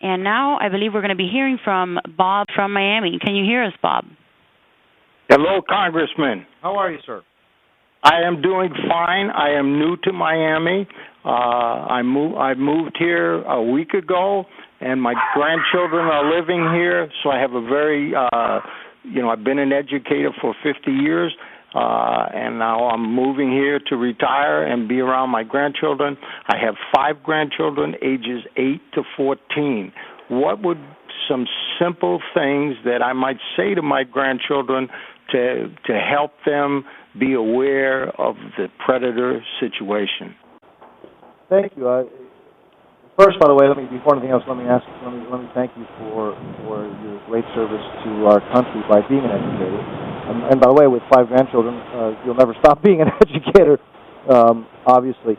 And now I believe we're going to be hearing from Bob from Miami. Can you hear us, Bob? Hello, Congressman. How are you, sir? I am doing fine. I am new to Miami. I moved here a week ago, and my grandchildren are living here, so I have a very, I've been an educator for 50 years, and now I'm moving here to retire and be around my grandchildren. I have 5 grandchildren, ages 8 to 14. What would some simple things that I might say to my grandchildren to help them be aware of the predator situation? Thank you. First, by the way, before anything else, let me thank you for your great service to our country by being an educator. And by the way, with 5 grandchildren, you'll never stop being an educator, obviously.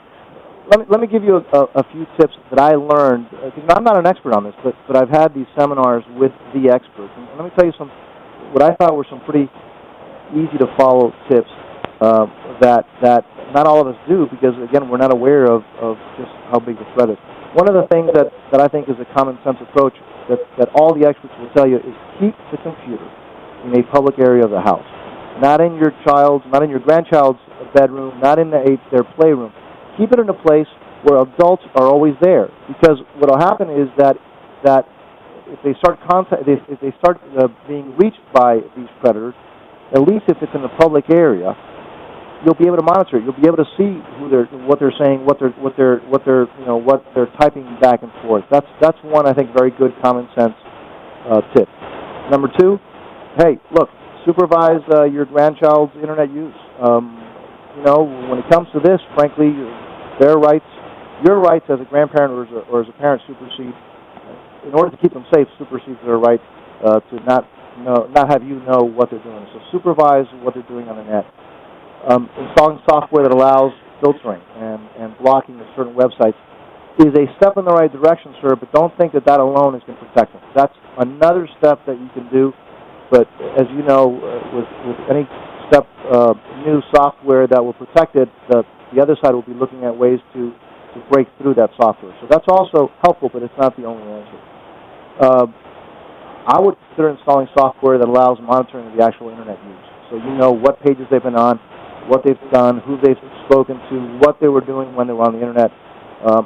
Let me give you a few tips that I learned. I'm not an expert on this, but I've had these seminars with the experts. And let me tell you what I thought were some pretty easy to follow tips that not all of us do, because again, we're not aware of just how big the threat is. One of the things that I think is a common sense approach that all the experts will tell you is keep the computer in a public area of the house, not in your grandchild's bedroom, not in their playroom. Keep it in a place where adults are always there, because what will happen is that if they start being reached by these predators, at least if it's in a public area, you'll be able to monitor it. You'll be able to see what they're saying, what they're typing back and forth. That's one, I think, very good common sense tip. Number 2, hey, look, supervise your grandchild's internet use. When it comes to this, frankly, your rights as a grandparent or as a parent supersede, in order to keep them safe, supersedes their right to not have you know what they're doing. So supervise what they're doing on the net. Installing software that allows filtering and blocking of certain websites is a step in the right direction, sir, but don't think that alone is going to protect them. That's another step that you can do, but as you know, with any step, new software that will protect it, the other side will be looking at ways to break through that software. So that's also helpful, but it's not the only answer. I would consider installing software that allows monitoring of the actual internet use. So you know what pages they've been on, what they've done, who they've spoken to, what they were doing when they were on the internet.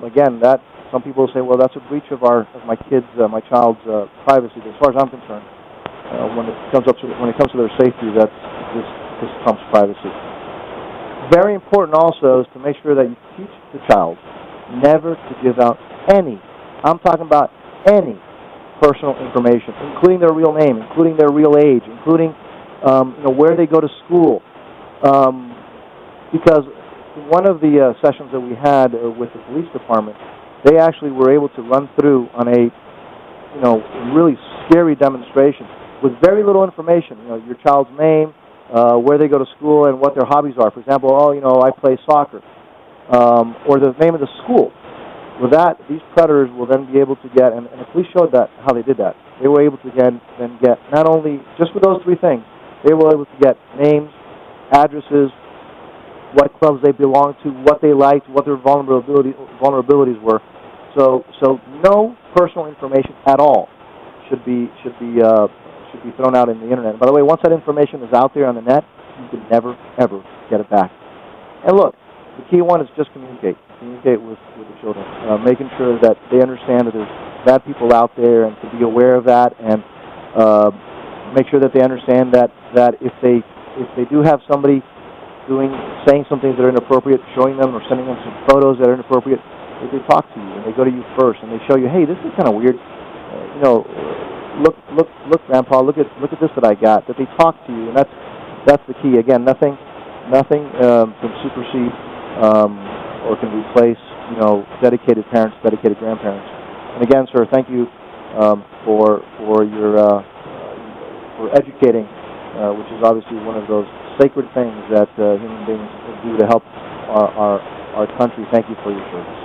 Again, that some people say, well, that's a breach of my my child's privacy. But as far as I'm concerned, when it comes to their safety, this trumps privacy. Very important also is to make sure that you teach the child never to give out any, I'm talking about any, personal information, including their real name, including their real age, including where they go to school. Because one of the sessions that we had with the police department, they actually were able to run through on a really scary demonstration with very little information. Your child's name, where they go to school, and what their hobbies are. For example, I play soccer, or the name of the school. With that, these predators will then be able to get, and the police showed how they did that. They were able to then get, not only, just with those 3 things, they were able to get names, addresses, what clubs they belonged to, what they liked, what their vulnerabilities were. So no personal information at all should be thrown out in the internet. By the way, once that information is out there on the net, you can never, ever get it back. And look, the key one is just communicate. Communicate with the children, making sure that they understand that there's bad people out there, and to be aware of that, and make sure that they understand that if they do have somebody saying some things that are inappropriate, showing them or sending them some photos that are inappropriate, that they talk to you and they go to you first and they show you, hey, this is kind of weird. Look, Grandpa, look at this that I got. That they talk to you, and that's the key. Again, nothing can supersede or can replace dedicated parents, dedicated grandparents. And again, sir, thank you for educating, which is obviously one of those sacred things that human beings do to help our country. Thank you for your service.